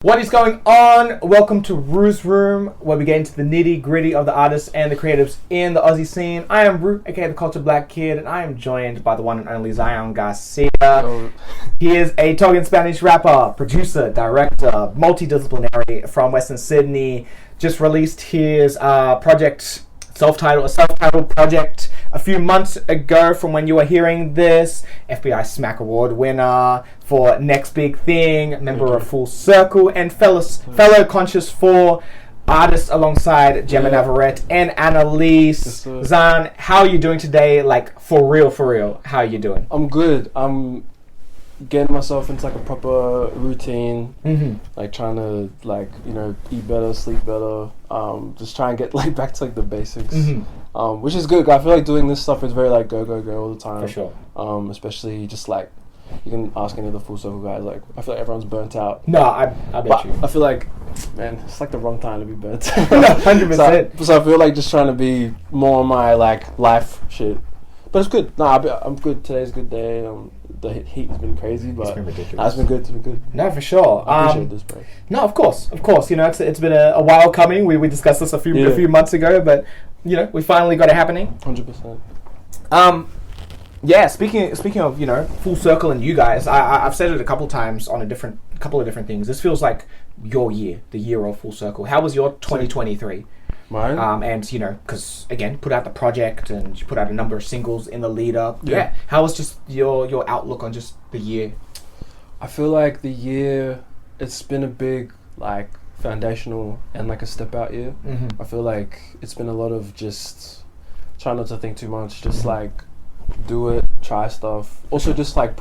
What is going on? Welcome to Rue's Room, where we get into the nitty gritty of the artists and the creatives in the Aussie scene. I am Rue, aka the Culture Black Kid, and I am joined by the one and only Zion Garcia. Oh. He is a Tongan Spanish rapper, producer, director, multidisciplinary from Western Sydney. Just released his project, self-titled project a few months ago from when you were hearing this. FBI Smack Award winner for Next Big Thing, member of Full Circle, and fellow Conscious 4 artists alongside Gemma Navarrete and Annalise. Zan, how are you doing today? Like, for real, how are you doing? I'm good. I'm getting myself into like a proper routine, like trying to eat better, sleep better, just try and get like back to like the basics, which is good. I feel like doing this stuff is very like go all the time. For sure. Especially just like you can ask any of the Full Circle guys. Like I feel like everyone's burnt out. No, I bet you. I feel like, man, it's like the wrong time to be burnt out. 100%. So I feel like just trying to be more on my like life shit. But it's good. No, I'm good. Today's a good day. The heat has been crazy, but it's been ridiculous. It's been good. It's been good. No, for sure. I appreciate this break. No, of course. You know, it's been a while coming. We discussed this a few months ago, but you know, we finally got it happening. 100%. Yeah. Speaking of, you know, Full Circle and you guys, I've said it a couple times on a couple of different things. This feels like your year, the year of Full Circle. How was your 2023? Mine? And you know, because again, put out the project and you put out a number of singles in the lead up. Yeah. How was just your outlook on just the year? I feel like the year, it's been a big like foundational and like a step out year. I feel like it's been a lot of just try not to think too much, just like do it, try stuff. Also just like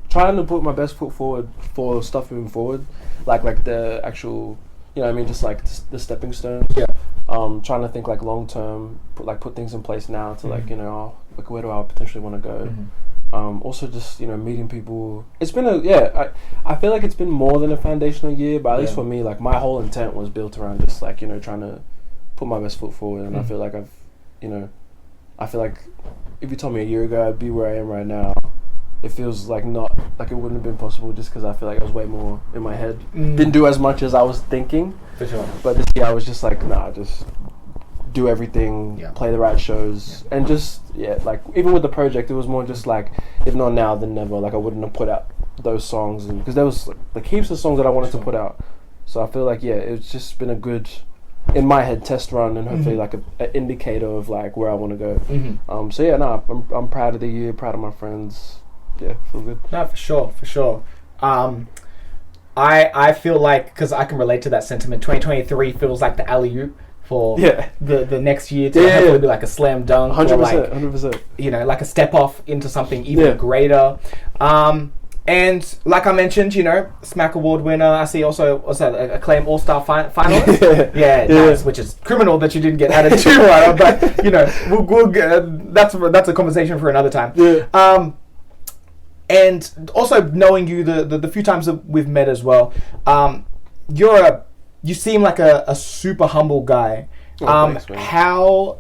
trying to put my best foot forward for stuff moving forward. Like the actual, you know what I mean, just like the stepping stones. Yeah. Trying to think like long term, put things in place now to like, you know, like where do I potentially want to go. Also just, you know, meeting people. It's been I feel like it's been more than a foundational year, but at least for me, like my whole intent was built around just like, you know, trying to put my best foot forward. And I feel like I feel like if you told me a year ago I'd be where I am right now, it feels like not like it wouldn't have been possible, just because I feel like I was way more in my head. Didn't do as much as I was thinking. For sure. But this year I was just like, nah, just do everything, play the right shows, and just like even with the project, it was more just like, if not now then never. Like I wouldn't have put out those songs, because there was like heaps of songs that I wanted to put out. So I feel like it's just been a good, in my head, test run, and hopefully like an indicator of like where I want to go. So yeah, no, I'm proud of the year, proud of my friends. Yeah, feel good. No, for sure. I feel like, because I can relate to that sentiment, 2023 feels like the alley-oop for the next year to hopefully be like a slam dunk. 100%. You know, like a step off into something even greater. And like I mentioned, you know, Smack Award winner. I see also Acclaim All-Star finalist. Nice, which is criminal that you didn't get added to, but you know, we'll get, that's a conversation for another time. Yeah. And also knowing you the few times that we've met as well, you seem like a super humble guy. Thanks, man. How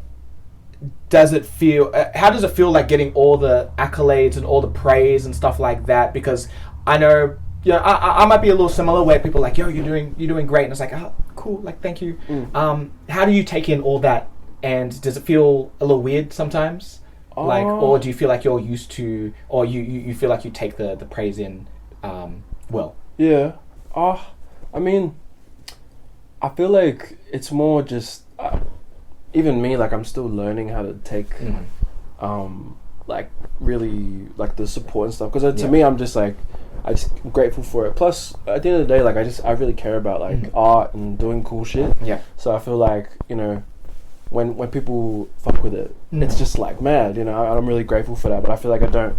does it feel? How does it feel like getting all the accolades and all the praise and stuff like that? Because I know, you know, I might be a little similar, where people are like, yo, you're doing great, and it's like, oh, cool, like thank you. How do you take in all that, and does it feel a little weird sometimes? Like, or do you feel like you're used to, or you feel like you take the praise in well? Yeah. I mean, I feel like it's more just even me, like I'm still learning how to take like really like the support and stuff, because to me I'm just like I'm grateful for it. Plus at the end of the day, like I really care about like art and doing cool shit. So I feel like, you know, when people fuck with it, it's just like mad, you know. I'm really grateful for that, but I feel like I try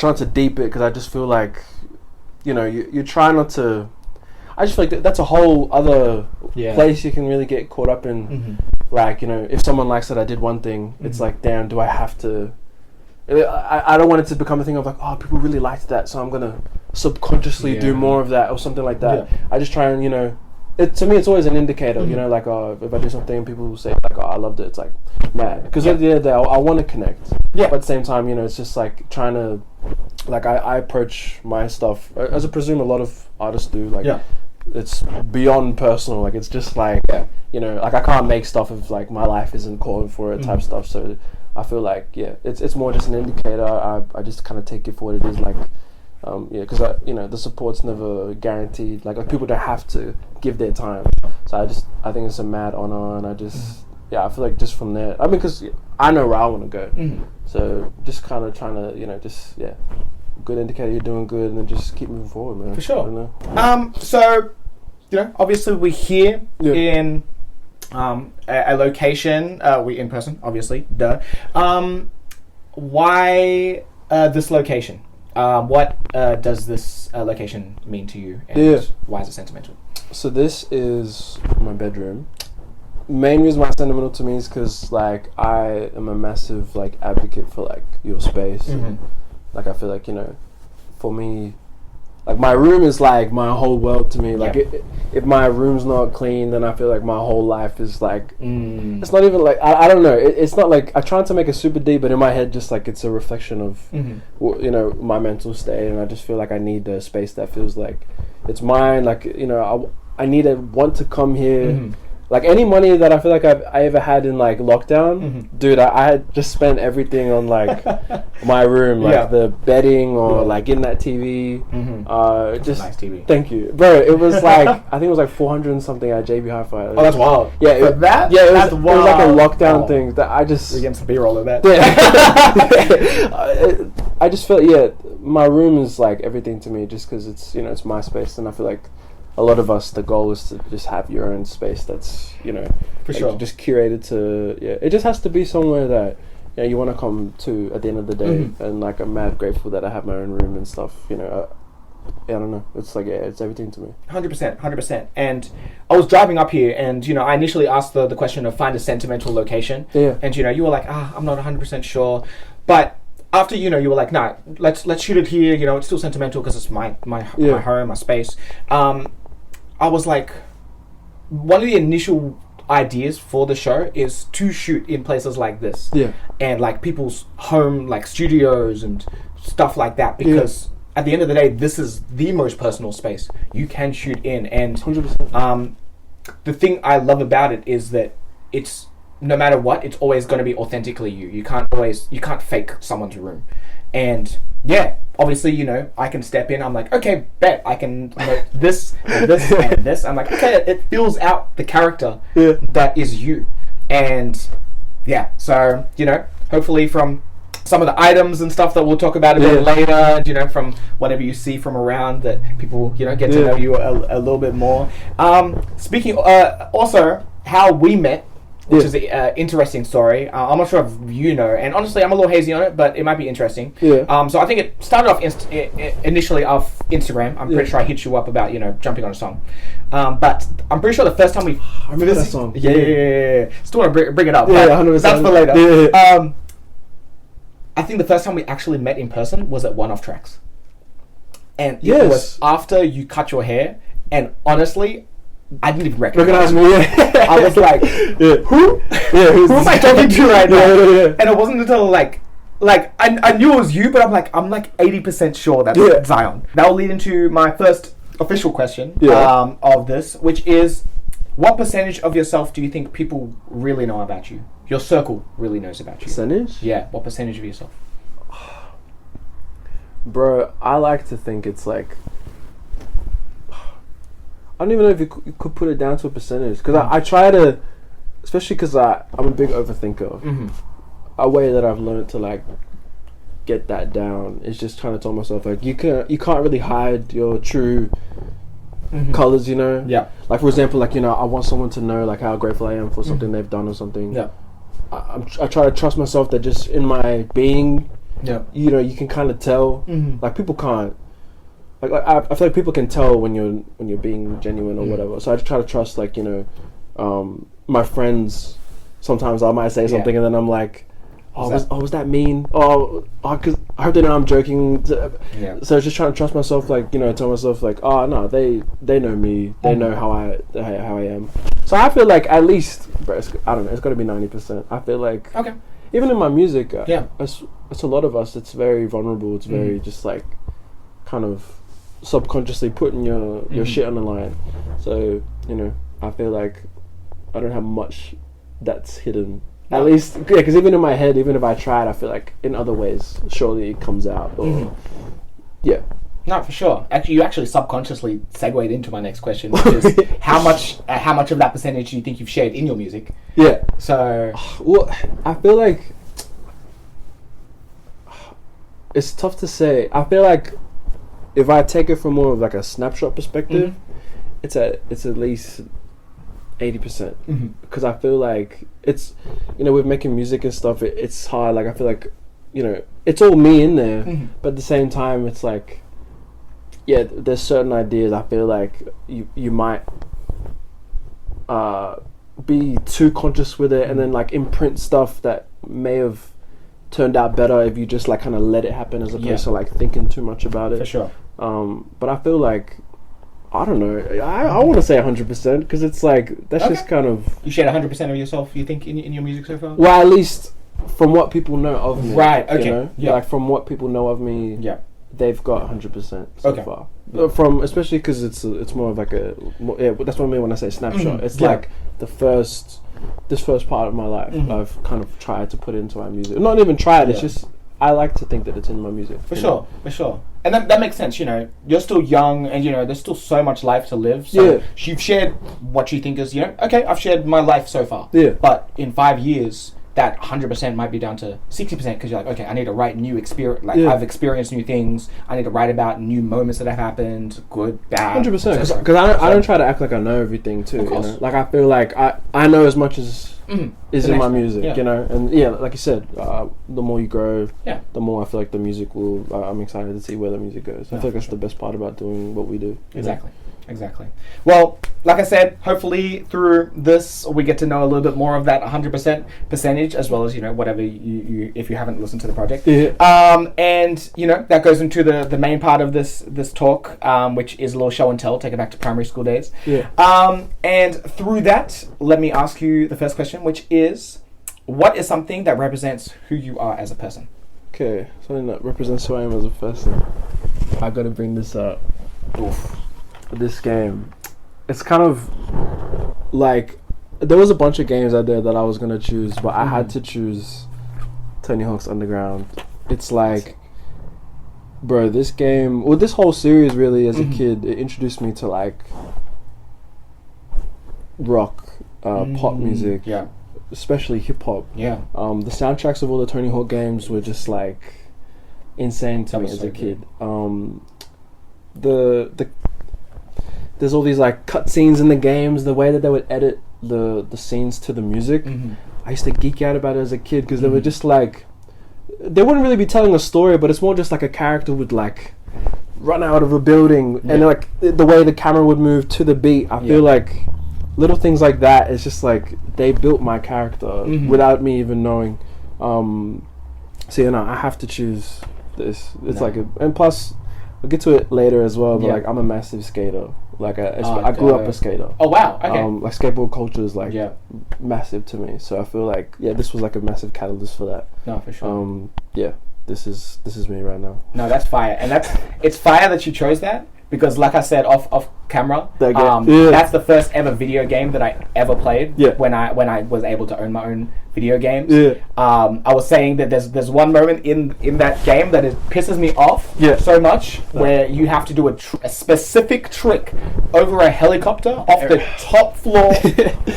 not to deep it, because I just feel like, you know, you try not to. I just feel like that's a whole other place you can really get caught up in. Like, you know, if someone likes that I did one thing, it's like, damn, do I have to? I don't want it to become a thing of like, oh, people really liked that, so I'm gonna subconsciously do more of that or something like that. I just try and, you know. To me, it's always an indicator, you know, like if I do something and people say like, oh, I loved it, it's like mad, because at the end of the day, I want to connect. But at the same time, you know, it's just like trying to, like I approach my stuff as I presume a lot of artists do, like it's beyond personal. Like, it's just like, you know, like I can't make stuff if like my life isn't calling for it type stuff. So I feel like, it's more just an indicator. I just kind of take it for what it is. Like, because you know, the support's never guaranteed. Like people don't have to give their time. So I think it's a mad honor, and I just I feel like just from there. I mean, because I know where I want to go. So just kind of trying to, you know, just good indicator you're doing good, and then just keep moving forward, man. For sure. So, you know, obviously we're here in a location. We in person, obviously. Duh. Why this location? What does this location mean to you, and why is it sentimental? So this is my bedroom. Main reason why it's sentimental to me is because like I am a massive like advocate for like your space. Like I feel like, you know, for me, like my room is like my whole world to me. Like if my room's not clean, then I feel like my whole life is like it's not even like I don't know. It's not like I try to make it super deep, but in my head, just like it's a reflection of you know, my mental state, and I just feel like I need a space that feels like it's mine. Like, you know, I need to want to come here. Like any money that I feel like I ever had in like lockdown, dude, I had just spent everything on like my room, like the bedding or like getting that TV. Just nice TV. Thank you, bro. It was like I think it was like 400 and something at JB Hi-Fi. Oh, that's wild. Yeah, it was like a lockdown thing that I just. We're getting some B-roll of that. I just feel my room is like everything to me, just because it's, you know, it's my space, and I feel like a lot of us, the goal is to just have your own space that's, you know, for sure, just curated to, it just has to be somewhere that, you know, you want to come to at the end of the day. And like I'm mad grateful that I have my own room and stuff, you know. I don't know, it's like it's everything to me. 100%. And I was driving up here, and you know, I initially asked the question of find a sentimental location, and you know, you were like, I'm not 100% sure, but after, you know, you were like, nah, let's shoot it here, you know, it's still sentimental because it's my home, my space. I was like, one of the initial ideas for the show is to shoot in places like this. And like people's home, like studios and stuff like that, because at the end of the day, this is the most personal space you can shoot in. And 100%. The thing I love about it is that it's, no matter what, it's always going to be authentically you. You can't fake someone's room. And obviously, you know, I can step in. I'm like, okay, bet I can, you know, this and this and this. I'm like, okay, it fills out the character that is you. And so, you know, hopefully from some of the items and stuff that we'll talk about a bit later, and you know, from whatever you see from around, that people, you know, get to know you a little bit more. Speaking also how we met, which is an interesting story. I'm not sure if you know, and honestly, I'm a little hazy on it, but it might be interesting. So I think it started off initially off Instagram. I'm pretty sure I hit you up about, you know, jumping on a song. But I'm pretty sure the first time I remember that song. Still want to bring it up. Yeah, 100%. That's for later. I think the first time we actually met in person was at One Off Tracks. And it was after you cut your hair, and honestly, I didn't even recognize me. I was like, who? Who am I talking to right now? And it wasn't until like I knew it was you, but I'm like 80% sure that's Zion. That will lead into my first official question of this, which is, what percentage of yourself do you think people really know about you? Your circle really knows about you. Percentage? Yeah, what percentage of yourself? Bro, I like to think it's like, I don't even know if you could put it down to a percentage, because I try to, especially because I'm a big overthinker. A way that I've learned to like get that down is just trying to tell myself like you can't really hide your true colors, you know. Like for example, like, you know, I want someone to know like how grateful I am for something they've done or something. I try to trust myself that just in my being, you know, you can kind of tell. Like people can't. Like I feel like people can tell when you're being genuine or whatever. So I just try to trust, like, you know, my friends. Sometimes I might say something and then I'm like, was that mean? Because I hope they know I'm joking. So just trying to trust myself, like, you know, tell myself like, oh no, they know me. They know how I am. So I feel like at least, bro, I don't know, it's got to be 90%. I feel like even in my music, it's a lot of us. It's very vulnerable. It's very just like kind of subconsciously putting your shit on the line. So, you know, I feel like I don't have much that's hidden. At least, yeah, because even in my head, even if I tried, I feel like in other ways, surely it comes out. Or, yeah. No, for sure. Actually, you actually subconsciously segued into my next question, which is how much of that percentage do you think you've shared in your music? Yeah. So, well, I feel like it's tough to say. I feel like if I take it from more of like a snapshot perspective, it's at least 80%, because I feel like it's, you know, with making music and stuff, it's hard. Like I feel like, you know, it's all me in there, but at the same time, it's like, yeah, there's certain ideas I feel like you might be too conscious with it, and then like imprint stuff that may have turned out better if you just like kind of let it happen as opposed to like thinking too much about it. For sure. But I feel like, I don't know. I want to say 100% because it's like that's just kind of. You shared 100% of yourself, you think, in your music so far? Well, at least from what people know of me. Right. Okay. You know? Yeah. Like from what people know of me. Yeah. They've got 100% so far. From especially because it's more of like that's what I mean when I say snapshot. It's like this first part of my life I've kind of tried to put into my music. Not even tried. It's just I like to think that it's in my music. For sure. And that makes sense, you know. You're still young and, you know, there's still so much life to live. So you've shared what you think is, you know, okay, I've shared my life so far. Yeah. But in 5 years, that 100% might be down to 60% because you're like, okay, I need to write new experience. Like, I've experienced new things. I need to write about new moments that have happened, good, bad. 100%. Because I don't try to act like I know everything too. You know? Like I feel like I know as much as is in my music, you know. And like you said, the more you grow, the more I feel like the music will. I'm excited to see where the music goes. I feel like that's the best part about doing what we do. Exactly. Well, like I said, hopefully through this we get to know a little bit more of that 100% percentage, as well as, you know, whatever you if you haven't listened to the project. And, you know, that goes into the main part of this talk, which is a little show and tell, take it back to primary school days. And through that, let me ask you the first question, which is, what is something that represents who you are as a person? Okay, something that represents who I am as a person. I got to bring this up. This game, it's kind of like there was a bunch of games out there that I was gonna choose, but I had to choose Tony Hawk's Underground. It's like, bro, this game, well, this whole series really, as a kid, it introduced me to like rock, pop music, especially hip hop. The soundtracks of all the Tony Hawk games were just like insane to me as a kid. There's all these like cutscenes in the games, the way that they would edit the scenes to the music. I used to geek out about it as a kid because they were just like, they wouldn't really be telling a story, but it's more just like a character would like run out of a building and like the way the camera would move to the beat. I feel like little things like that, it's just like they built my character without me even knowing. So, you know, I have to choose this. It's like and plus we'll get to it later as well, but like I'm a massive skater. Like I grew up a skater. Oh wow! Okay. Like skateboard culture is like massive to me, so I feel like this was like a massive catalyst for that. No, for sure. This is me right now. No, that's fire, and it's fire that you chose that. Because, like I said, off camera, that's the first ever video game that I ever played. When I was able to own my own video games. I was saying that there's one moment in that game that it pisses me off so much, where you have to do a specific trick over a helicopter off the top floor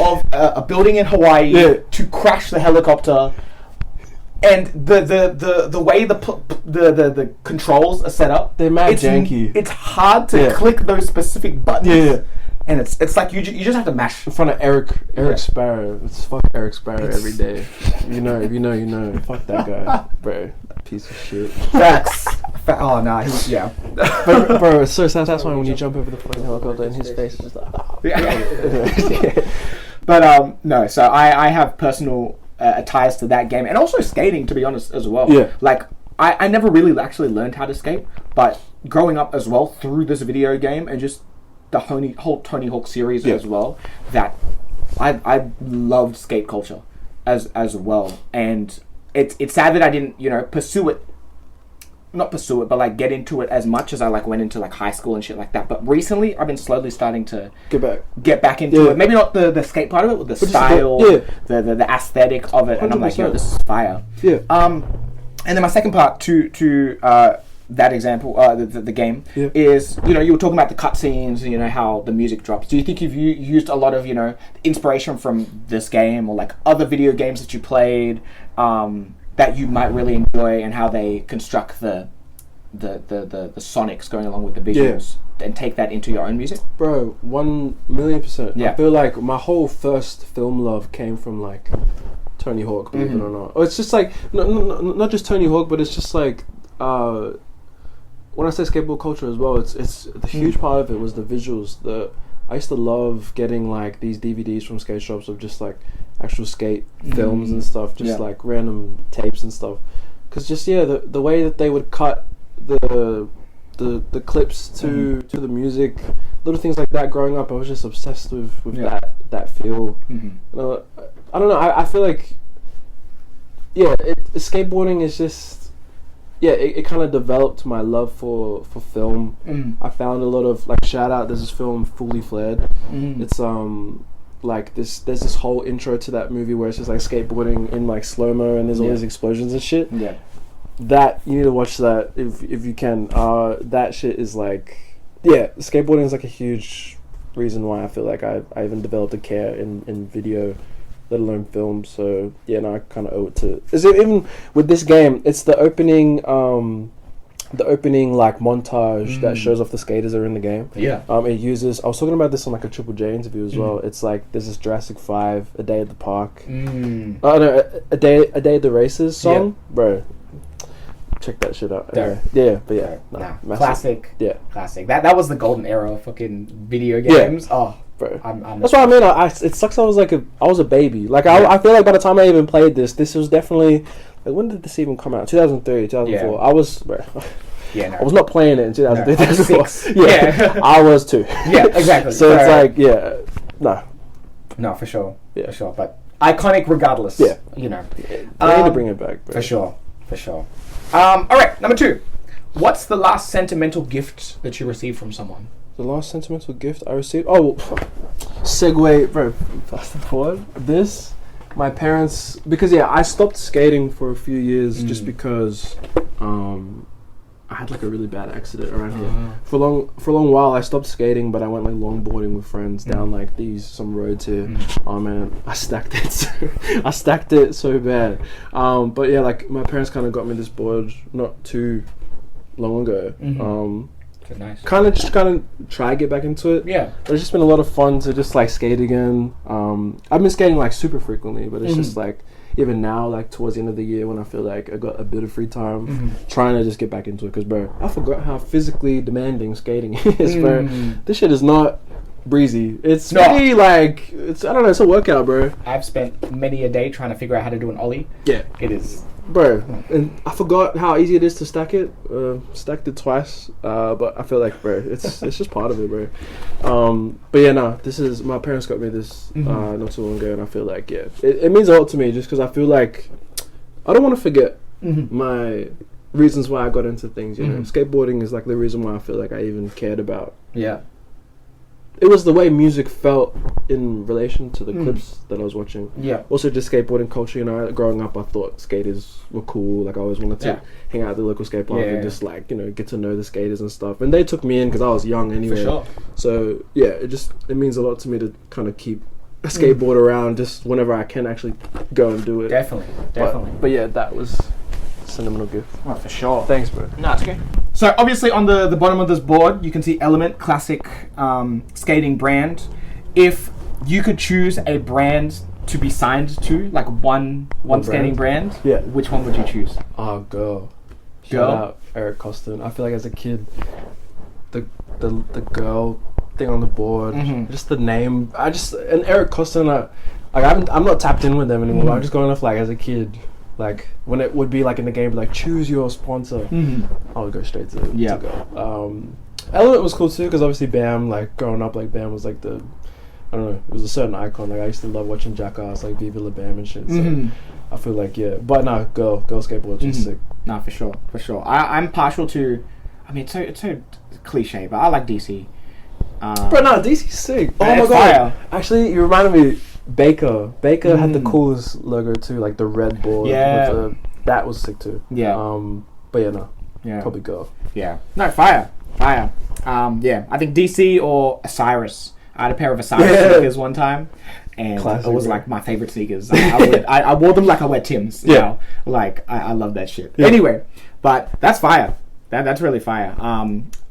of a building in Hawaii to crash the helicopter. And the way the controls are set up, they're mad janky. It's hard to click those specific buttons. And it's like you just have to mash in front of Eric Sparrow. It's fuck Eric Sparrow every day. You know, if you know, you know. Fuck that guy, bro. Piece of shit. Facts. Oh no, bro, it's so satisfying when you jump over the fucking helicopter and his face is like. But no, so I have personal ties to that game, and also skating, to be honest, as well. Like I never really actually learned how to skate, but growing up as well through this video game and just the whole Tony Hawk series as well, that I loved skate culture as well, and it's sad that I didn't, you know, pursue it not pursue it, but like get into it as much as I like went into like high school and shit like that. But recently, I've been slowly starting to get back into it. Maybe not the skate part of it, but the style, the aesthetic of it. 100%. And I'm like, yo, this is fire. Yeah. And then my second part to that example, the game is, you know, you were talking about the cutscenes, you know, how the music drops. Do you think you've used a lot of, you know, inspiration from this game or like other video games that you played? That you might really enjoy, and how they construct the sonics going along with the visuals, and take that into your own music? Bro, 1,000,000%. Yeah. I feel like my whole first film love came from like Tony Hawk, believe it or not. Or it's just like not just Tony Hawk, but it's just like when I say skateboard culture as well, it's the huge part of it was the visuals. I used to love getting like these DVDs from skate shops of just like actual skate films and stuff, just like random tapes and stuff. Because just the way that they would cut the clips to the music, little things like that. Growing up, I was just obsessed with that feel. I don't know. I feel like skateboarding is just. It kind of developed my love for film. I found a lot of like shout out. There's this film Fully Flared. It's like there's this whole intro to that movie where it's just like skateboarding in like slow mo and there's all these explosions and shit. Yeah, that you need to watch that if you can. That shit is like skateboarding is like a huge reason why I feel like I even developed a care in video, let alone film. So I kind of owe it to. Is it even with this game? It's the opening like montage that shows off the skaters that are in the game. Yeah. It uses. I was talking about this on like a Triple J interview as well. It's like there's this Jurassic 5, A Day at the Park. Oh no, a day at the races song, bro. Check that shit out. Classic. Yeah, classic. That was the golden era of fucking video games. Oh. Bro. That's what I mean. It sucks. I was a baby. Like I feel like by the time I even played this was definitely. Like, when did this even come out? 2003, 2004. Yeah. I was. Bro, I was not playing it in 2003, 2004. Yeah, I was too. Yeah, exactly. So it's like, no, for sure, for sure. But iconic, regardless. Yeah, you know. I need to bring it back, bro. For sure. All right, number 2. What's the last sentimental gift that you received from someone? The last sentimental gift I received? Oh, segue, bro. Fast forward. This, my parents, because I stopped skating for a few years just because I had like a really bad accident around here. For a long while, I stopped skating, but I went like longboarding with friends down like some roads here. Oh man, I stacked it so bad. But like my parents kind of got me this board not too long ago. Nice. Kind of try to get back into it. Yeah, it's just been a lot of fun to just like skate again. I've been skating like super frequently, but it's just like even now, like towards the end of the year when I feel like I got a bit of free time, trying to just get back into it. Because bro, I forgot how physically demanding skating is, bro. This shit is not breezy. It's pretty like I don't know. It's a workout, bro. I've spent many a day trying to figure out how to do an ollie. Yeah, it is. Bro, and I forgot how easy it is to stack it. Stacked it twice, but I feel like, bro, it's just part of it, bro. But this is my parents got me this not too long ago, and I feel like it means a lot to me just because I feel like I don't want to forget my reasons why I got into things. You know, skateboarding is like the reason why I feel like I even cared about. Yeah. It was the way music felt in relation to the clips that I was watching. Yeah. Also, just skateboarding culture. You know, growing up, I thought skaters were cool. Like, I always wanted to hang out at the local skate park and just like get to know the skaters and stuff. And they took me in because I was young anyway. For sure. So it means a lot to me to kind of keep a skateboard around just whenever I can actually go and do it. Definitely. But that was sentimental gift. Oh, for sure. Thanks, bro. No, it's okay. So obviously on the bottom of this board, you can see Element, classic skating brand. If you could choose a brand to be signed to, like one skating brand, which one would you choose? Oh, girl. Shout out Eric Costin. I feel like as a kid, the girl thing on the board, just the name. And Eric Costin, I'm not tapped in with them anymore. I'm just going off like as a kid. Like when it would be like in the game, like choose your sponsor, I would go straight to go. Element was cool too because obviously Bam, like growing up, like Bam was like the I don't know, it was a certain icon. Like I used to love watching Jackass, like Viva La Bam and shit. So I feel like but no, girl skateboards is sick. No, for sure. I'm partial to. I mean, it's so cliche, but I like DC. Bro, no, DC's sick. Oh my god! Fire. Actually, you reminded me. Baker had the coolest logo too, like the red board. Yeah, that was sick too. Yeah. But yeah, no. Yeah. Probably girl. Yeah. No, fire. Yeah. I think DC or Osiris. I had a pair of Osiris sneakers one time, and it was like my favorite sneakers. I wore them like I wear Tim's. You know? Like I love that shit. Yeah. Anyway, but that's fire. That's really fire.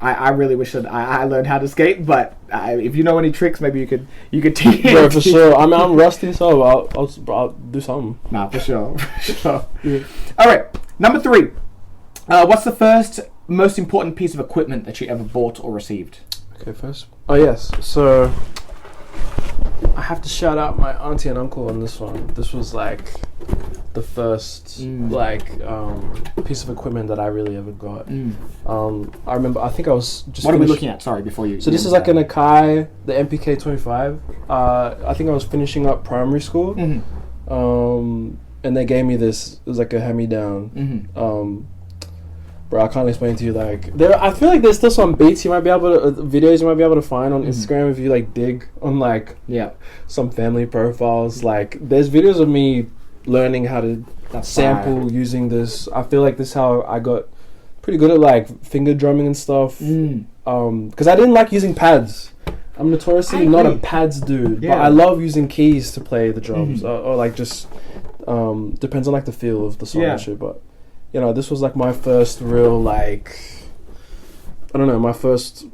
I really wish that I learned how to skate, but if you know any tricks, maybe you could teach. Yeah, for sure. I mean, I'm rusty, so I'll do something. Nah, for sure. Yeah. All right, number 3. What's the first most important piece of equipment that you ever bought or received? Okay, first. Oh yes. So I have to shout out my auntie and uncle on this one. This was like the first piece of equipment that I really ever got. I remember. I think I was just. What are we looking at? Sorry, before you. So this is like an Akai, the MPK 25. I think I was finishing up primary school, and they gave me this. It was like a hand-me-down. Bro, I can't explain to you. Like, I feel like there's still some beats you might be able to, videos you might be able to find on Instagram if you like dig on like some family profiles. Like, there's videos of me learning how to sample using this. I feel like this is how I got pretty good at like finger drumming and stuff. Because I didn't like using pads. I'm notoriously not a pads dude, but I love using keys to play the drums, or like just depends on like the feel of the song and shit. But you know, this was like my first real like, I don't know, my first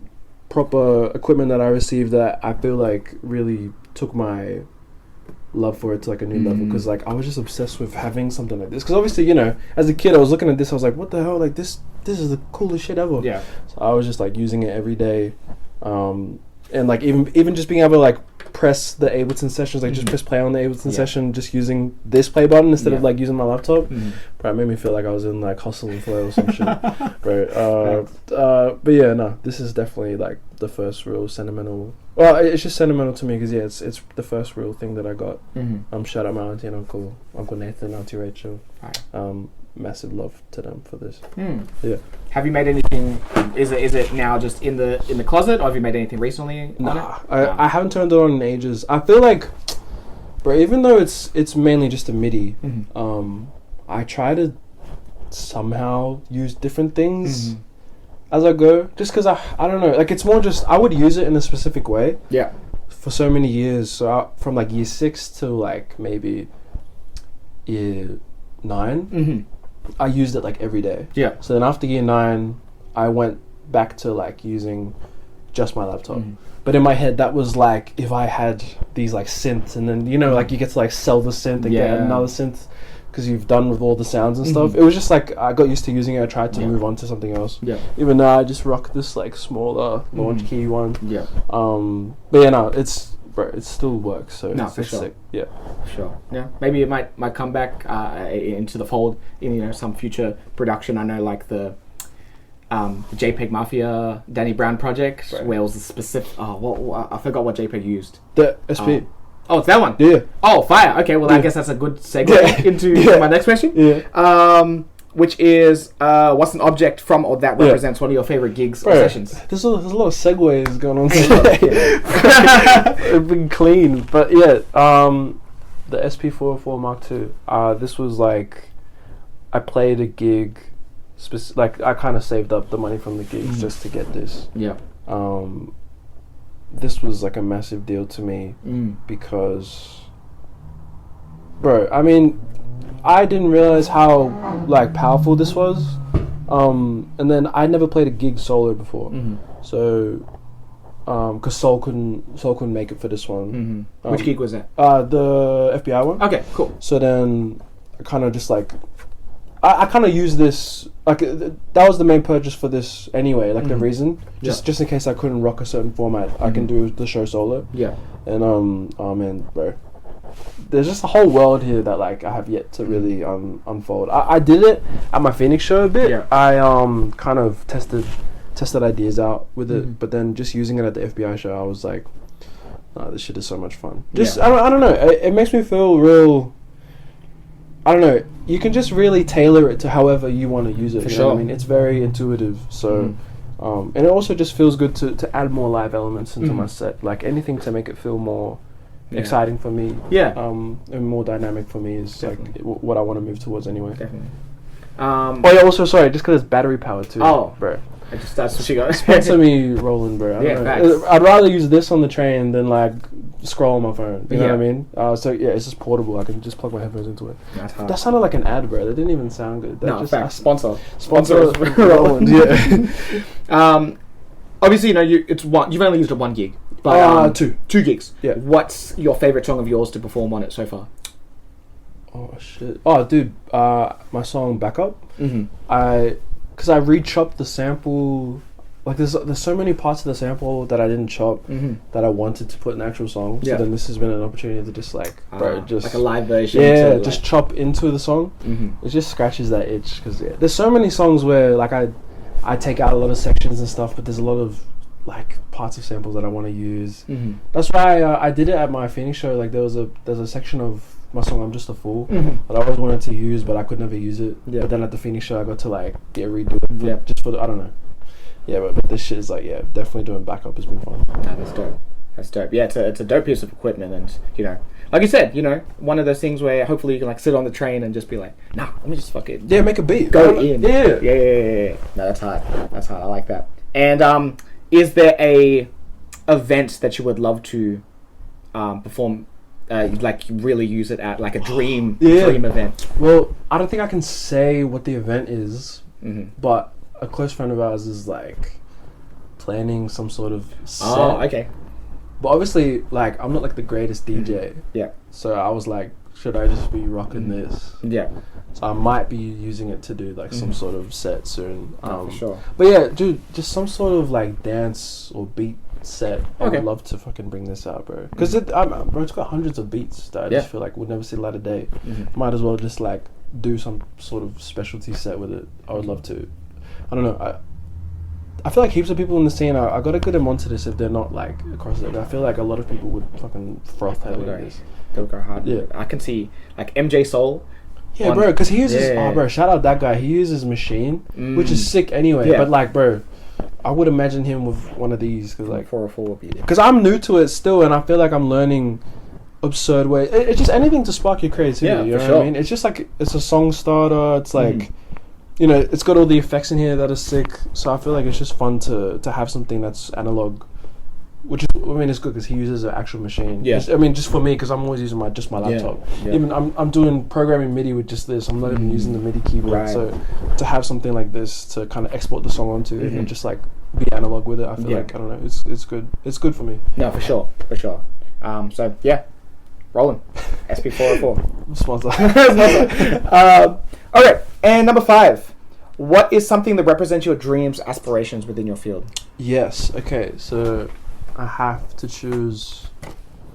proper equipment that I received that I feel like really took my love for it to like a new level, because like I was just obsessed with having something like this, because obviously, you know, as a kid I was looking at this, I was like, what the hell, like this is the coolest shit ever. So I was just like using it every day, and like even just being able to like press the Ableton sessions, like just press play on the Ableton session, just using this play button instead of like using my laptop. But it made me feel like I was in like Hustle and Flow or some shit. Right. But yeah, no, this is definitely like the first real sentimental. Well, it's just sentimental to me because it's the first real thing that I got. Shout out my auntie and uncle Nathan, Auntie Rachel. Massive love to them for this. Yeah. Have you made anything? Is it now just in the closet, or have you made anything recently? Nah, I haven't turned it on in ages. I feel like, bro, even though it's mainly just a MIDI, I try to somehow use different things as I go, just because I don't know, like it's more just I would use it in a specific way. Yeah. For so many years, so from like year 6 to like maybe year 9. I used it like every day. Yeah. So then after year 9, I went back to like using just my laptop. But in my head, that was like if I had these like synths, and then you know, like you get to like sell the synth and get another synth because you've done with all the sounds and stuff. It was just like I got used to using it. I tried to move on to something else. Yeah. Even though I just rock this like smaller launch key one. Yeah. But yeah, no, it still works, so it's sure. Sick. Yeah, for sure. Yeah, maybe it might come back into the fold in some future production. I know like the JPEG Mafia Danny Brown project, where it was a specific. I forgot what JPEG used. The SP. It's that one. Yeah. Oh, fire. Okay, well I guess that's a good segue into my next question. Yeah. Which is, what's an object from or that represents one of your favorite gigs or sessions? There's a lot of segues going on today. It's been clean. But yeah, the SP404 Mark II. This was like, I played a gig, like I kind of saved up the money from the gigs just to get this. Yeah. This was like a massive deal to me because, bro, I mean, I didn't realize how like powerful this was, and then I never played a gig solo before, so because Soul couldn't make it for this one. Which gig was that? The FBI one. Okay, cool. So then I kind of just like I kind of used this like that was the main purchase for this anyway, like the reason just in case I couldn't rock a certain format, I can do the show solo. Yeah. And oh man, bro, there's just a whole world here that like I have yet to really unfold. I did it at my Phoenix show a bit. I kind of tested ideas out with it, but then just using it at the FBI show, I was like, this shit is so much fun. Just I don't know. It makes me feel real. I don't know. You can just really tailor it to however you want to use it. For you sure. know what I mean, it's very intuitive. So, and it also just feels good to add more live elements into my set. Like anything to make it feel more exciting for me. Yeah. And more dynamic for me is like what I want to move towards anyway. Definitely. Also, sorry, just because it's battery powered too. Oh, bro. That's what you got. Sponsor me, Roland, bro. I'd rather use this on the train than like scroll on my phone. You know what I mean? So yeah, it's just portable. I can just plug my headphones into it. That sounded like an ad, bro. That didn't even sound good. Sponsor Roland. Yeah. Obviously, you've only used it 1 gig. But 2 gigs. Yeah. What's your favorite song of yours to perform on it so far? Oh shit. Oh dude, my song Backup. Because I re-chopped the sample. Like there's so many parts of the sample that I didn't chop that I wanted to put in actual song. So then this has been an opportunity to just like like a live version. Yeah, just chop into the song. It just scratches that itch because there's so many songs where like I take out a lot of sections and stuff, but there's a lot of like parts of samples that I want to use. That's why I did it at my Phoenix show. Like there's a section of my song I'm Just a Fool that I always wanted to use, but I could never use it. But then at the Phoenix show I got to like redo it just for the, I don't know. Yeah, but this shit is like definitely doing Backup has been fun. That's dope. Yeah, it's a dope piece of equipment, and like you said, one of those things where hopefully you can like sit on the train and just be like, nah, let me just fuck it. Yeah, make a beat. Go in. Yeah. No, that's hard. I like that. And is there a event that you would love to perform? Like really use it at like a dream event? Well, I don't think I can say what the event is, but a close friend of ours is like planning some sort of set. Oh, okay. But obviously, like I'm not like the greatest DJ. Yeah. So I was like, should I just be rocking this? Yeah. So I might be using it to do like some sort of set soon. For sure. But yeah, dude, just some sort of like dance or beat set. I would love to fucking bring this out, bro. Because it's got hundreds of beats that I just feel like would never see the light of day. Might as well just like do some sort of specialty set with it. I would love to. I don't know. I feel like heaps of people in the scene. I gotta get them onto this if they're not like across it. I feel like a lot of people would fucking froth heavily with this. They'll go hard. Yeah, I can see like MJ Soul. Yeah, bro, because he uses. Oh, bro, shout out that guy. He uses Machine, which is sick anyway. Yeah. But like, bro, I would imagine him with one of these because like 404 would be there. Because I'm new to it still, and I feel like I'm learning absurd ways. It's just anything to spark your creativity. Yeah, you know what I mean? It's just like it's a song starter. It's like. It's got all the effects in here that are sick, so I feel like it's just fun to have something that's analog, which is, I mean, it's good because he uses an actual machine. Yeah. Just for me, because I'm always using my laptop. Yeah. Even I'm doing programming MIDI with just this. I'm not even using the MIDI keyboard. Right. So to have something like this to kind of export the song onto and just like be analog with it, I feel like I don't know, it's good. It's good for me. No, for sure. So yeah, Roland, SP404 sponsor. Okay, and number 5. What is something that represents your dreams, aspirations within your field? Yes. Okay. So I have to choose.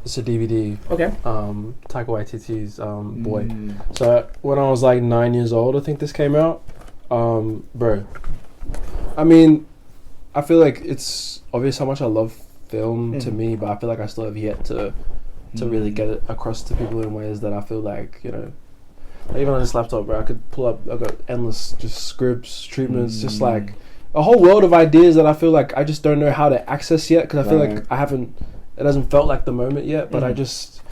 It's a DVD. Okay. Taika Waititi's Boy. So when I was like 9 years old, I think this came out. Bro. I mean, I feel like it's obvious how much I love film to me, but I feel like I still have yet to really get it across to people in ways that I feel like even on this laptop, bro, I could pull up. I've got endless just scripts, treatments, just like a whole world of ideas that I feel like I just don't know how to access yet because I feel like I haven't. It hasn't felt like the moment yet, but I just,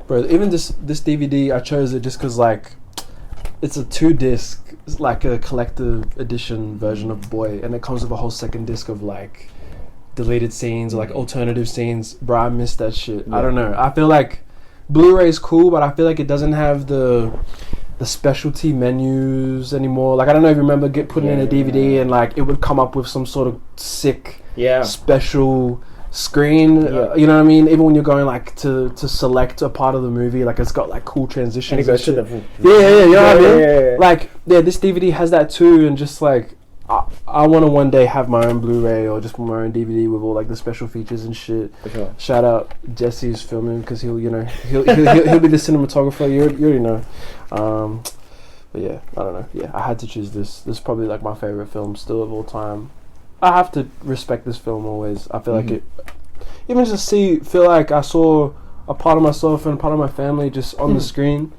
bro. Even this DVD, I chose it just because like it's a 2-disc, it's like a collective edition version of Boy, and it comes with a whole second disc of like deleted scenes or like alternative scenes. Bro, I miss that shit. I don't know. I feel like Blu-ray's cool, but I feel like it doesn't have the specialty menus anymore. Like I don't know if you remember putting in a DVD and like it would come up with some sort of sick special screen. You know what I mean? Even when you're going like to select a part of the movie, like it's got like cool transitions. And you know what I mean? Like this DVD has that too, and just like I want to one day have my own Blu-ray or just my own DVD with all like the special features and shit. Sure. Shout out Jesse who's filming because he'll be the cinematographer. You already know. But yeah, I don't know. Yeah, I had to choose this. This is probably like my favorite film still of all time. I have to respect this film always. I feel like even just feel like I saw a part of myself and a part of my family just on the screen.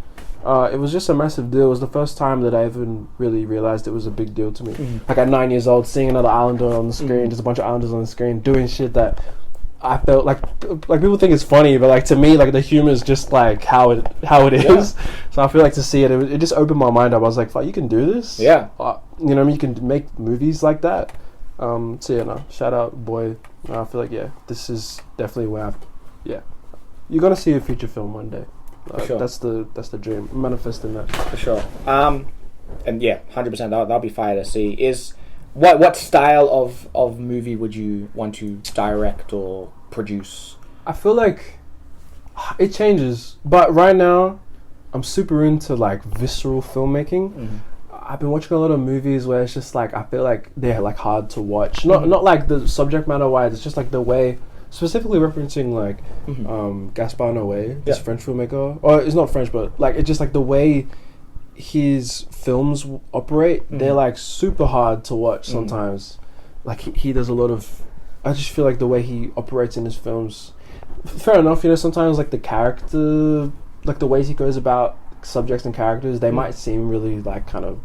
It was just a massive deal. It was the first time that I even really realized it was a big deal to me. Like at 9 years old, seeing another Islander on the screen, just a bunch of Islanders on the screen doing shit that I felt like people think it's funny, but like to me, like the humor is just like how it is. So I feel like to see it just opened my mind up. I was like, fuck, you can do this. Yeah. You know what I mean? You can make movies like that. So yeah, no, shout out, boy. I feel like this is definitely where you're gonna see a feature film one day. Sure. That's the dream. Manifesting that for sure. And 100%. That'll be fire to see. Is what style of movie would you want to direct or produce? I feel like it changes, but right now I'm super into like visceral filmmaking. I've been watching a lot of movies where it's just like I feel like they're like hard to watch. Not like the subject matter wise. It's just like the way. Specifically referencing like Gaspar Noé, this French filmmaker, or it's not French, but like it's just like the way his films operate. They're like super hard to watch sometimes. Like he does a lot of. I just feel like the way he operates in his films. Fair enough, sometimes like the character, like the ways he goes about subjects and characters, they might seem really like kind of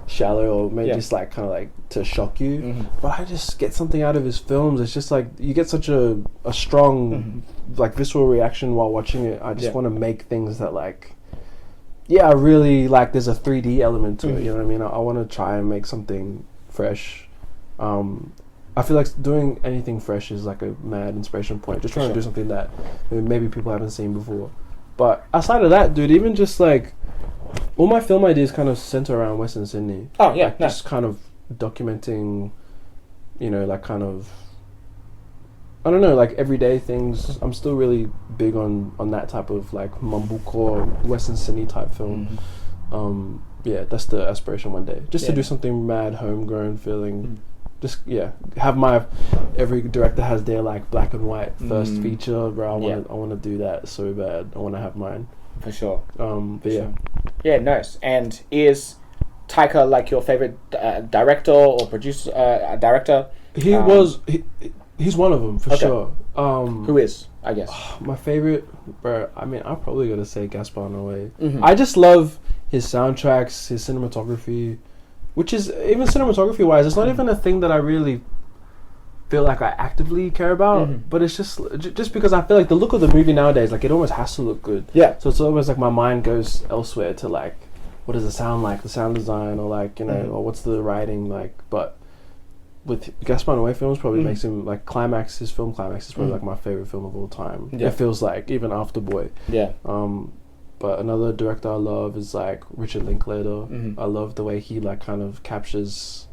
shallow or maybe just like kind of like to shock you, but I just get something out of his films. It's just like you get such a strong like visceral reaction while watching it. I just want to make things that like I really like there's a 3D element to it, you know what I mean? I want to try and make something fresh. I feel like doing anything fresh is like a mad inspiration point, just trying to do something that maybe people haven't seen before. But outside of that, dude, even just like all my film ideas kind of center around Western Sydney. Oh yeah, like, just kind of documenting, like kind of, I don't know, like everyday things. I'm still really big on that type of like mumblecore Western Sydney type film. That's the aspiration one day, just to do something mad homegrown feeling. Just have every director has their like black and white first feature, bro. I want to do that so bad. I want to have mine. For sure. Sure. Yeah, nice. And is Taika like your favorite director or producer? Director? He's one of them for sure. Who is? I guess my favorite, bro. I mean, I'm probably gonna say Gaspar Noé. I just love his soundtracks, his cinematography, which is even cinematography wise, it's not even a thing that I really feel like I actively care about, but it's just because I feel like the look of the movie nowadays, like it almost has to look good. Yeah. So it's almost like my mind goes elsewhere to like, what does it sound like, the sound design, or like or what's the writing like. But with Gaspar Noé films, probably makes him like his film Climax is probably like my favorite film of all time. Yeah. It feels like even After Boy. Yeah. But another director I love is like Richard Linklater. I love the way he like kind of captures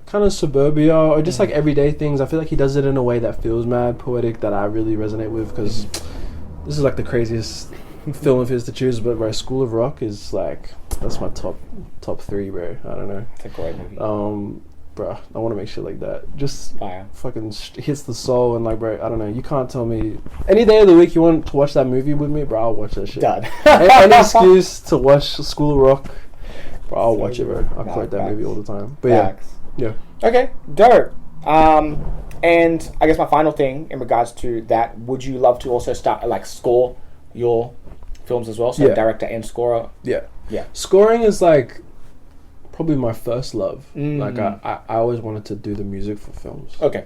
kind of suburbia or just like everyday things. I feel like he does it in a way that feels mad poetic that I really resonate with, because this is like the craziest film of his to choose, but bro, School of Rock is like, that's my top 3, bro. I don't know. It's a great movie. Bro, I want to make shit like that. Just fucking hits the soul, and like, bro, I don't know. You can't tell me any day of the week you want to watch that movie with me, bro. I'll watch that shit. Done. Any excuse to watch School of Rock, bro, I'll watch it, bro. I'll quote that movie all the time. But yeah. Okay, dope. And I guess my final thing in regards to that, would you love to also start like score your films as well? So director and scorer. Yeah. Scoring is like probably my first love. Like I always wanted to do the music for films. Okay.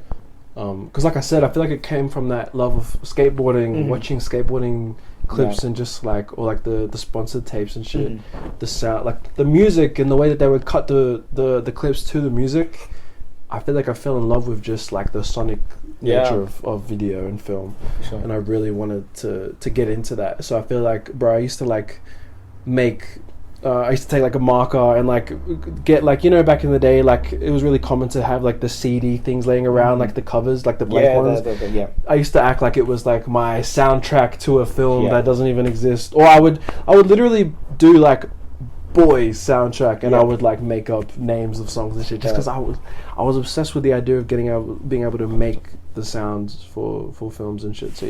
Because like I said, I feel like it came from that love of skateboarding, watching skateboarding clips and just like, or like the sponsored tapes and shit. The sound, like the music and the way that they would cut the clips to the music. I feel like I fell in love with just like the sonic nature of video and film. Sure. And I really wanted to get into that. So I feel like, bro, I used to like make I used to take like a marker and like get like, back in the day, like it was really common to have like the CD things laying around, like the covers, like the blank ones. I used to act like it was like my soundtrack to a film that doesn't even exist. Or I would literally do like Boys soundtrack, and I would like make up names of songs and shit, just because I was obsessed with the idea of being able to make the sounds for films and shit. So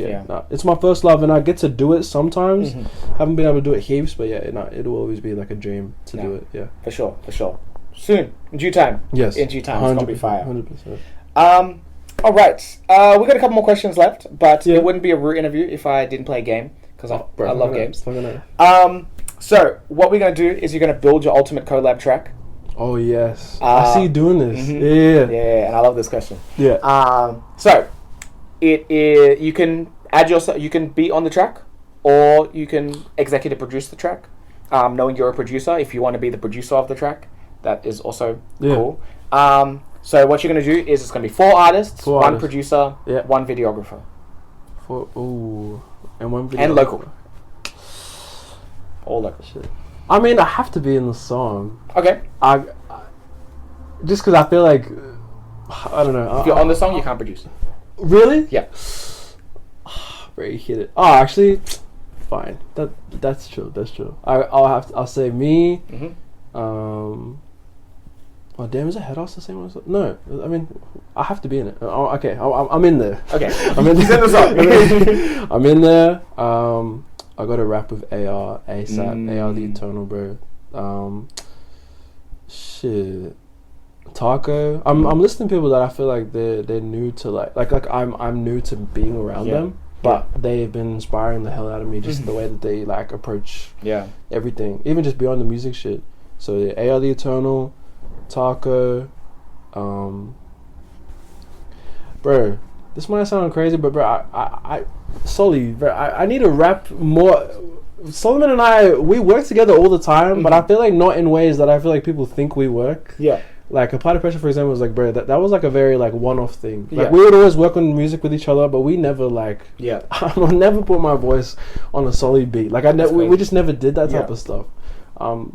it's my first love, and I get to do it sometimes. Haven't been able to do it heaps, but it'll always be like a dream to do it. Yeah, for sure. Soon, in due time. Yes, in due time, it's gonna be fire. 100%. All right. We got a couple more questions left, but it wouldn't be a Root interview if I didn't play a game, because I love games. So what we're going to do is you're going to build your ultimate collab track. Oh, yes. I see you doing this. Mm-hmm. Yeah, and I love this question. Yeah. So it is, you can add yourself, you can be on the track, or you can executive produce the track. Knowing you're a producer, if you want to be the producer of the track, that is also cool. So what you're going to do is it's going to be 4 artists, one producer, one videographer. And one videographer. And local. All local. Shit. I mean, I have to be in the song. Okay. I just because I feel like, I don't know. If you're on the song, you can't produce it. Really? Yeah. Bro, you hit it. Oh, actually, fine. That's true. That's true. I'll say me. Mm-hmm. Oh damn! Is it Head House the same one? No, I mean I have to be in it. Okay, I'm in there. Okay, I'm in there. the song. I'm in there. I got to rap with AR ASAP. AR the Eternal, bro. Shit. Taco. I'm listening to people that I feel like they're new to like I'm new to being around them, but they've been inspiring the hell out of me. Just the way that they like approach everything, even just beyond the music shit. So AR the Eternal. Taco, bro, this might sound crazy, but bro, I Sully, bro, I need to rap more. Solomon and I, we work together all the time, but I feel like not in ways that I feel like people think we work. Yeah. Like a Party Pressure, for example, was like, bro, that was like a very like one-off thing. Like we would always work on music with each other, but we never like. Yeah. I would never put my voice on a Sully beat. Like we just never did that type of stuff.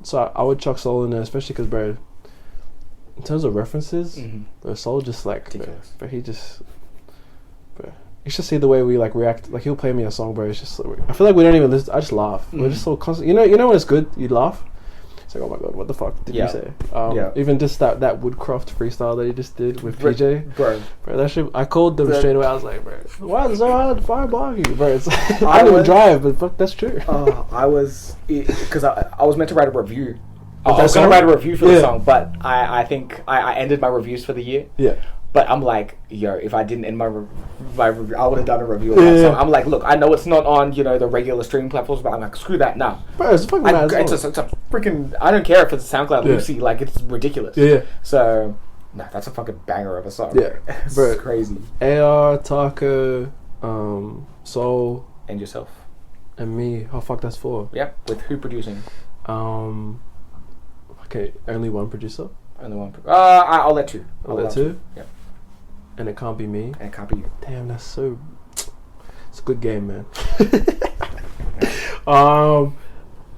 So I would chuck Soul in there, especially because, bro. In terms of references, bro, Soul just like, bro, he just, bro, you should see the way we like react. Like he'll play me a song, bro. It's just, I feel like we don't even listen. I just laugh. We're just so constant. You know when it's good, you laugh. It's like, oh my god, what the fuck did you say? Even just that Woodcroft freestyle that he just did with PJ, bro, that shit. I called them straight away. I was like, bro, why is it so hard to fire block you, bro? It's like, I didn't even drive, but fuck, that's true. I was because I was meant to write a review. I was going to write a review for the song, but I think I ended my reviews for the year. Yeah. But I'm like, yo, if I didn't end my review, I would have done a review of that song. I'm like, look, I know it's not on, the regular streaming platforms, but I'm like, screw that, nah. Bro, it's fucking it's a freaking, I don't care if it's a SoundCloud Lucy, like, it's ridiculous. Yeah. So, that's a fucking banger of a song. Yeah. It's crazy. AR, Taco, Soul. And yourself. And me. Oh, fuck, that's 4. Yep. With who producing? Okay, only one producer? Only one. I'll let 2. I'll let 2? Yeah. And it can't be me? And it can't be you. Damn, that's so... It's a good game, man.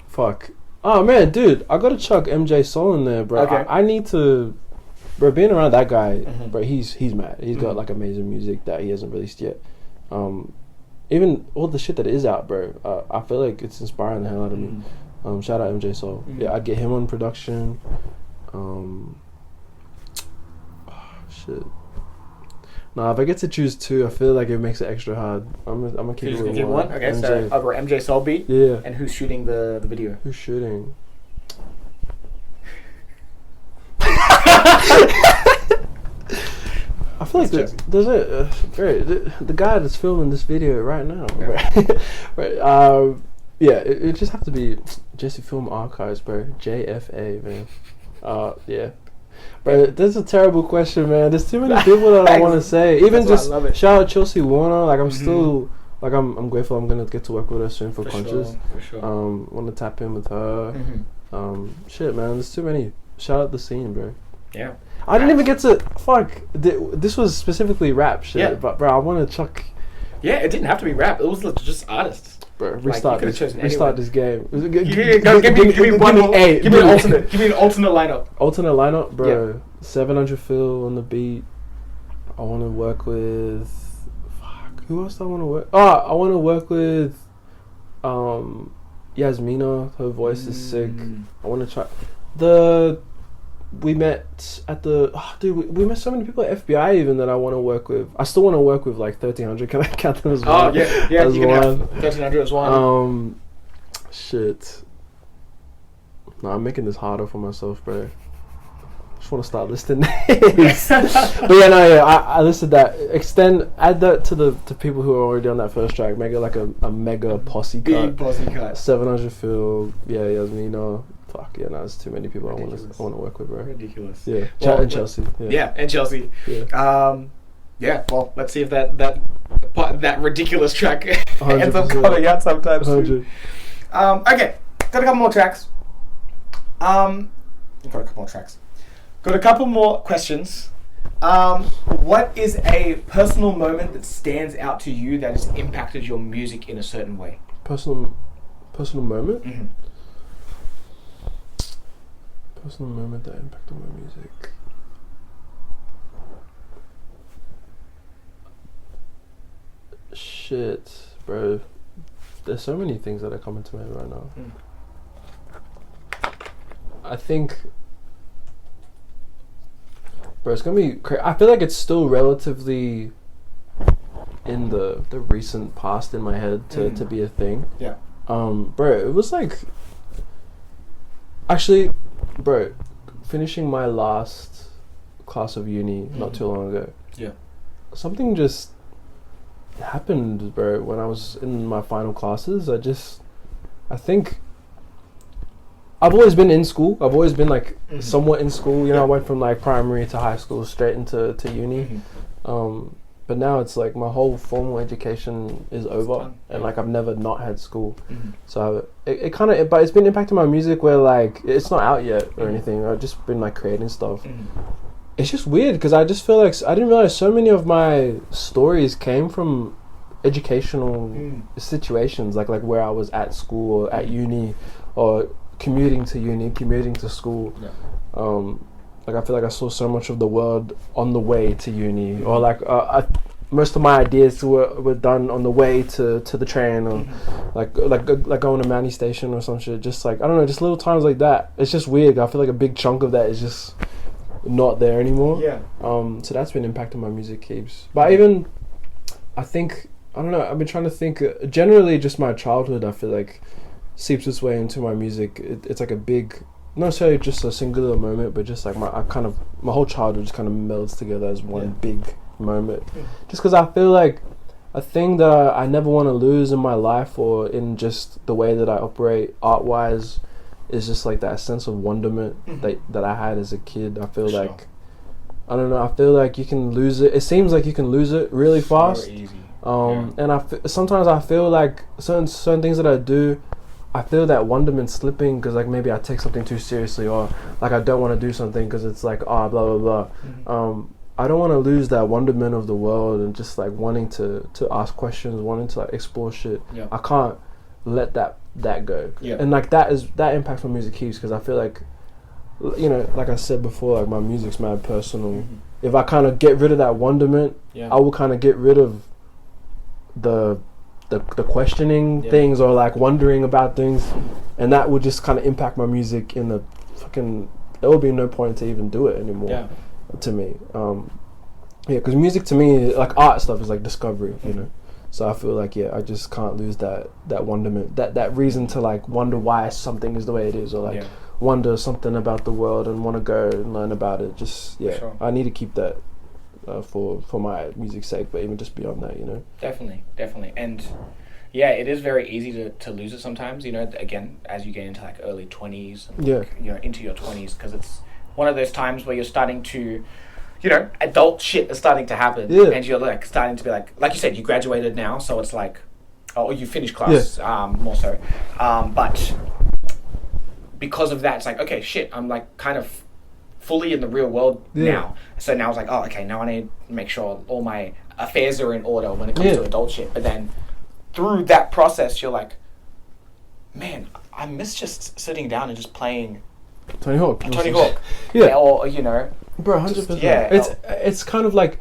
Fuck. Oh, man, dude, I gotta chuck MJ Soul in there, bro. Okay. I need to... Bro, being around that guy, bro, he's mad. He's got, like, amazing music that he hasn't released yet. Even all the shit that is out, bro, I feel like it's inspiring the hell out of me. Shout out MJ Soul. Yeah, I'd get him on production. Shit. Nah, if I get to choose 2, I feel like it makes it extra hard. I'm gonna keep it with one. Okay, MJ. So over MJ Soul beat. Yeah. And who's shooting the video? Who's shooting? I feel like there's the guy that's filming this video right now. Right. Yeah, it just have to be Jesse Film Archives, bro. JFA, man. Yeah. Bro, that's a terrible question, man. There's too many people that I want to say. Even just shout out Chelsea Warner. Like, I'm still... Like, I'm grateful I'm going to get to work with her soon for Conscious. For sure. Want to tap in with her. Shit, man. There's too many. Shout out the scene, bro. Yeah. I didn't even get to... Fuck. This was specifically rap shit. Yeah. But, bro, I want to chuck... Yeah, it didn't have to be rap. It was just artists. Bro, restart this game. Give me one more. Give me an alternate. Give me an alternate lineup. Alternate lineup, bro. Yeah. 700 Phil on the beat. I want to work with... Fuck. Who else do I want to work... Oh, I want to work with... Yasmina. Her voice is sick. I want to try... We met at the... Oh, dude, we met so many people at FBI even that I want to work with. I still want to work with like 1300. Can I count them as one? Oh, yeah. Yeah, you can have 1300 as one. Shit. No, I'm making this harder for myself, bro. just want to start listing names. But yeah, no, yeah, I listed that. Add that to people who are already on that first track. Make it like a mega posse cut. Big posse cut. 700 Phil. Yeah, Yasmina. Fuck yeah, no, there's too many people I want to work with, bro. Ridiculous. Yeah, and Chelsea. Yeah, and Chelsea. Yeah. Yeah. Well, let's see if that ridiculous track ends up 100%. coming out sometime soon. 100. Okay, got a couple more tracks. Got a couple more questions. What is a personal moment that stands out to you that has impacted your music in a certain way? Personal moment? Mm-hmm. Personal moment that impacted my music. Shit, bro. There's so many things that are coming to my head right now. I think, bro, it's gonna be crazy. I feel like it's still relatively in the recent past in my head to be a thing. Yeah. Bro, it was like, actually, bro, finishing my last class of uni not too long ago. Yeah. Something just happened, bro, when I was in my final classes. I think I've always been in school. I've always been like somewhat in school. You know, I went from like primary to high school straight into uni. But now it's like my whole formal education is over, and like I've never not had school. So it kind of, but it's been impacting my music where like it's not out yet or anything. I've just been like creating stuff. It's just weird because I just feel like I didn't realize so many of my stories came from educational situations, like where I was at school or at uni or commuting to uni, commuting to school. Like I feel like I saw so much of the world on the way to uni, or like most of my ideas were done on the way to the train, or like going to Manny Station or some shit. Just like, I don't know, just little times like that. It's just weird. I feel like a big chunk of that is just not there anymore. So that's been impacting my music heaps. But even, I think, I don't know, I've been trying to think, generally just my childhood, I feel like seeps its way into my music. It's like a big, not necessarily just a singular moment, but just like my whole childhood just kind of melds together as one big moment. Just because I feel like a thing that I never want to lose in my life or in just the way that I operate art-wise is just like that sense of wonderment that I had as a kid. I feel like, I don't know, I feel like you can lose it. It seems like you can lose it really fast. So easy. And sometimes I feel like certain things that I do, I feel that wonderment slipping because like maybe I take something too seriously, or like I don't want to do something because it's like blah blah blah. I don't want to lose that wonderment of the world and just like wanting to ask questions, wanting to like explore shit. I can't let that go. And like that impacts my music heaps because I feel like, you know, like I said before, like my music's mad personal. If I kind of get rid of that wonderment, I will kind of get rid of the questioning things or like wondering about things, and that would just kind of impact my music in the fucking, there would be no point to even do it anymore to me. Because music to me, like art stuff, is like discovery, you know. So I feel like I just can't lose that wonderment, that reason to like wonder why something is the way it is, or like wonder something about the world and want to go and learn about it. Just sure. I need to keep that for my music's sake, but even just beyond that, you know. Definitely, and it is very easy to lose it sometimes, you know, again, as you get into like early 20s and you know, into your 20s, because it's one of those times where you're starting to, you know, adult shit is starting to happen, and you're like starting to be like you said, you graduated now, so it's like, oh, you finished class, more so, but because of that, it's like, okay, shit, I'm like kind of fully in the real world now. So now it's like, oh, okay, now I need to make sure all my affairs are in order when it comes to adult shit. But then through that process, you're like, man, I miss just sitting down and just playing Tony Hawk. Or, you know, bro, 100%. It's kind of like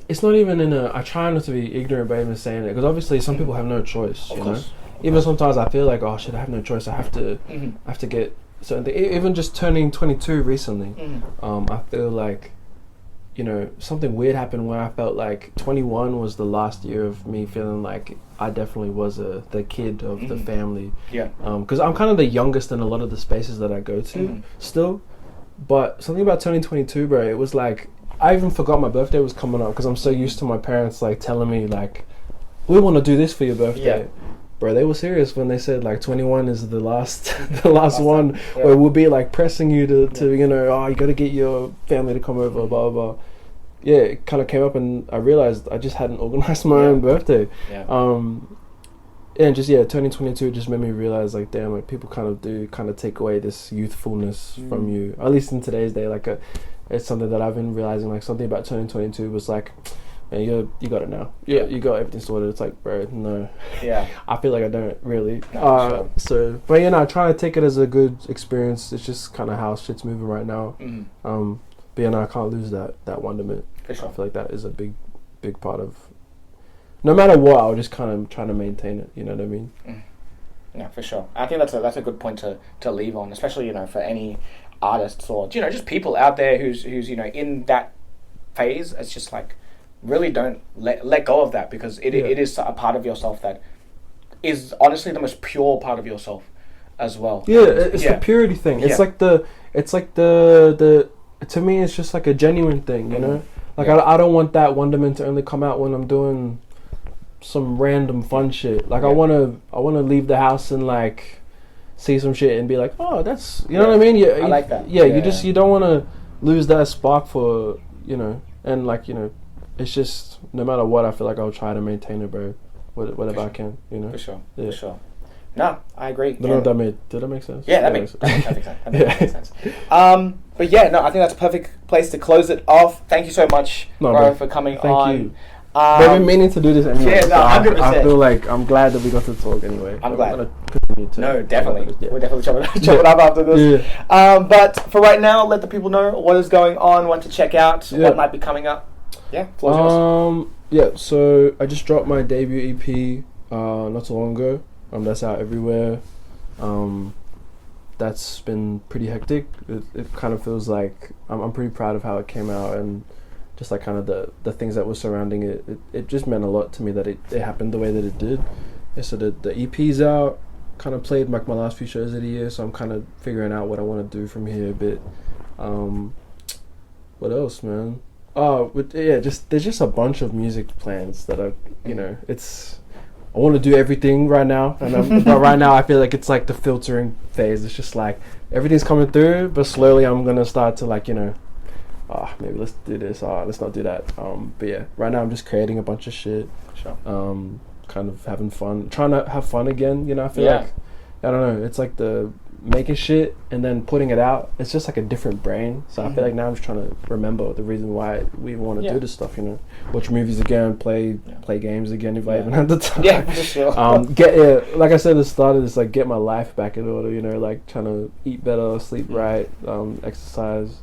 it's not even in a, I try not to be ignorant by even saying it, because obviously some people have no choice, you know. Even sometimes I feel like, oh shit, I have no choice, I have to get certain things. Even just turning 22 recently, I feel like, you know, something weird happened where I felt like 21 was the last year of me feeling like I definitely was the kid of the family. Because I'm kind of the youngest in a lot of the spaces that I go to still. But something about turning 22, bro, it was like, I even forgot my birthday was coming up because I'm so used to my parents like telling me like, we want to do this for your birthday. Yeah. Bro, they were serious when they said like 21 is the last one where we'll be like pressing you to you know, oh, you got to get your family to come over, blah, blah, blah. Yeah, it kind of came up and I realized I just hadn't organized my own birthday. Yeah. And just, turning 22 just made me realize like, damn, like people kind of take away this youthfulness from you. At least in today's day, like it's something that I've been realizing, like something about turning 22 was like, man, you got it now. Yeah, you got everything sorted. It's like, bro, no. Yeah. I feel like I don't really. No, sure. So, but I try to take it as a good experience. It's just kind of how shit's moving right now. Mm-hmm. But I can't lose that wonderment. For sure. I feel like that is a big part of. No matter what, I'll just kind of try to maintain it. You know what I mean? Yeah, for sure. I think that's a good point to leave on, especially for any artists or just people out there who's in that phase. It's just like really don't let go of that because it is a part of yourself that is honestly the most pure part of yourself as well. Yeah, it's the purity thing. It's like the to me it's just like a genuine thing. You know, like I don't want that wonderment to only come out when I'm doing some random fun shit. Like I wanna leave the house and like see some shit and be like, oh, that's you know what I mean. I like that. Yeah, you don't want to lose that spark for and like it's just no matter what. I feel like I'll try to maintain it, bro. Whatever I can, For sure. Yeah. For sure. No, I agree. I don't know what did that make sense? Yeah, that makes perfect sense. That makes sense. But yeah, no, I think that's a perfect place to close it off. Thank you so much, bro, for coming on. Thank you. We've been meaning to do this anyway. Yeah, no, 100%. I feel like I'm glad that we got to talk anyway. I'm glad. No, definitely. We'll definitely chop it up after this. Yeah. But for right now, let the people know what is going on, what to check out, what might be coming up. Yeah, floor's yours. So I just dropped my debut EP not so long ago. That's out everywhere. That's been pretty hectic. It kind of feels like I'm pretty proud of how it came out and just like kind of the things that were surrounding it. It just meant a lot to me that it happened the way that it did. Yeah, so the EP's out. Kind of played like my last few shows of the year, so I'm kind of figuring out what I want to do from here a bit. What else, man? There's just a bunch of music plans that are, I want to do everything right now, but right now I feel like it's like the filtering phase. It's just like everything's coming through, but slowly I'm gonna start to like maybe let's do this. Let's not do that. But yeah, right now I'm just creating a bunch of shit. Sure. Kind of having fun, trying to have fun again. I feel like I don't know. It's like the making shit and then putting it out. It's just like a different brain. So I feel like now I'm just trying to remember the reason why we even want to do this stuff. Watch movies again, play games again if I even have the time. Yeah, for sure. Like I said at the start of this, like get my life back in order. Like trying to eat better, sleep right, exercise.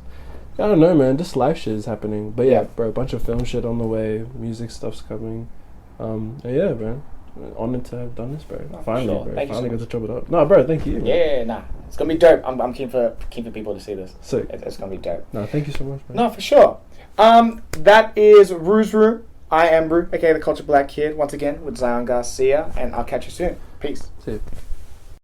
I don't know, man. Just life shit is happening. But yeah, bro, a bunch of film shit on the way. Music stuff's coming. Yeah, man. Honored to have done this, bro. Finally, bro. Finally got to chop it up. No, bro, thank you. Yeah, it's gonna be dope. I'm keen for people to see this. Sick. It's gonna be dope. No, thank you so much, bro. No, for sure. That is Rue's Rue. I am Rue, aka the Culture Black Kid, once again with Zion Garcia, and I'll catch you soon. Peace. See you.